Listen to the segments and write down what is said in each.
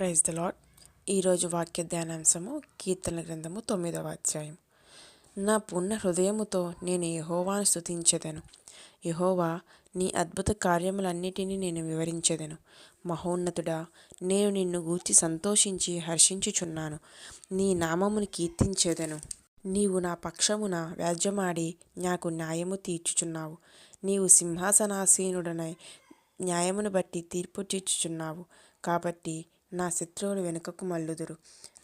Praise the lord. ఈరోజు వాక్య ధ్యానాంశము కీర్తన గ్రంథము 9వ అధ్యాయం. నా పూర్ణ హృదయముతో నేను యెహోవాను స్తుతించెదను. యెహోవా, నీ అద్భుత కార్యములన్నిటినీ నేను వివరించెదను. మహోన్నతుడా, నేను నిన్ను గూర్చి సంతోషించి హర్షించుచున్నాను. నీ నామమును కీర్తించెదను. నీవు నా పక్షమున వ్యాజ్యమాడి నాకు న్యాయము తీర్చుచున్నావు. నీవు సింహాసనాసీనుడనై న్యాయమును బట్టి తీర్పు తీర్చుచున్నావు. కాబట్టి నా శత్రువులు వెనుకకు మల్లుదురు.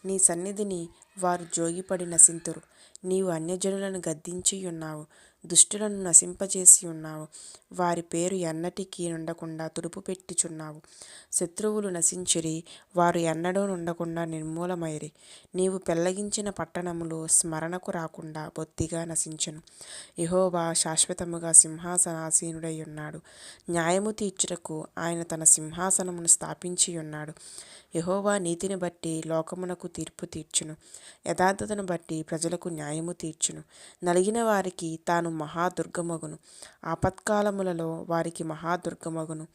నీ సన్నిధిని వారు జోగిపడి నశింతురు. నీవు అన్యజనులను గద్దించియున్నావు, దుష్టులను నశింపజేసి ఉన్నావు. వారి పేరు ఎన్నటికీ నుండకుండా తుడుపు పెట్టుచున్నావు. శత్రువులు నశించిరి, వారు ఎన్నడూ నుండకుండా నిర్మూలమైరి. నీవు పెళ్లగించిన పట్టణములు స్మరణకు రాకుండా బొత్తిగా నశించెను. యెహోవా శాశ్వతముగా సింహాసనాసీనుడై ఉన్నాడు. న్యాయము తీర్చుటకు ఆయన తన సింహాసనమును స్థాపించి ఉన్నాడు. యెహోవా నీతిని బట్టి లోకమునకు తీర్పు తీర్చును. యథార్థతను బట్టి ప్రజలకు న్యాయము తీర్చును. నలిగిన వారికి తాను మహాదుర్గమగును. ఆపత్కాలములలో వారికి మహాదుర్గమగును.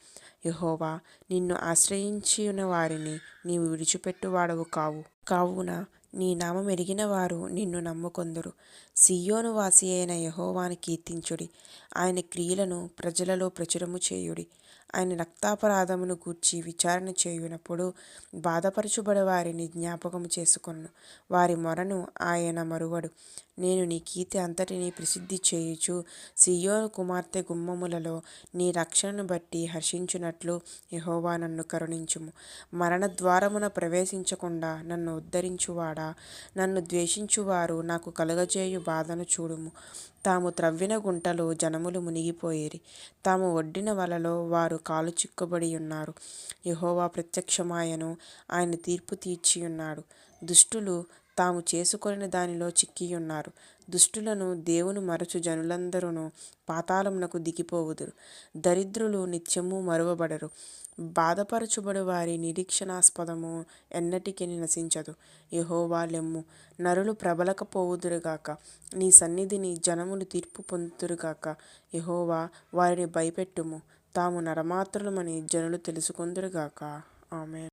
యెహోవా, నిన్ను ఆశ్రయించిన వారిని నీవు విడిచిపెట్టువాడవు కావున నీ నామం ఎరిగిన వారు నిన్ను నమ్ముకొందురు. సీయోను వాసి అయిన యెహోవాను కీర్తించుడి. ఆయన క్రియలను ప్రజలలో ప్రచురము చేయుడి. ఆయన రక్తాపరాధమును గూర్చి విచారణ చేయునప్పుడు బాధపరచుబడి వారిని జ్ఞాపకము చేసుకొనును. వారి మొరను ఆయన మరువడు. నేను నీ కీర్తి అంతటినీ ప్రసిద్ధి చేయుచు సీయోను కుమార్తె గుమ్మములలో నీ రక్షణను బట్టి హర్షించునట్లు యెహోవా నన్ను కరుణించుము. మరణ ద్వారమున ప్రవేశించకుండా నన్ను ఉద్ధరించువాడా, నన్ను ద్వేషించువారు నాకు కలుగజేయు బాధను చూడుము. తాము త్రవ్విన గుంటలో జనములు మునిగిపోయిరి. తాము ఒడ్డిన వలలో వారు కాలు చిక్కుబడి ఉన్నారు. యెహోవా ప్రత్యక్షమాయెను, ఆయన తీర్పు తీర్చియున్నాడు. దుష్టులు తాము చేసుకొనిన దానిలో చిక్కియున్నారు. దుష్టులను దేవుని మరచు జనులందరూ పాతాళమునకు దిగిపోవుదురు. దరిద్రులు నిత్యము మరువబడరు. బాధపరచుబడు వారి నిరీక్షణాస్పదము ఎన్నటికీ నశించదు. యెహోవా లెమ్ము, నరులు ప్రబలకపోవుదురుగాక. నీ సన్నిధిని జనములు తీర్పు పొందుదురుగాక. యెహోవా, వారిని భయపెట్టుము. తాము నరమాత్రులమని జనులు తెలుసుకొందురుగాక. ఆమేన్.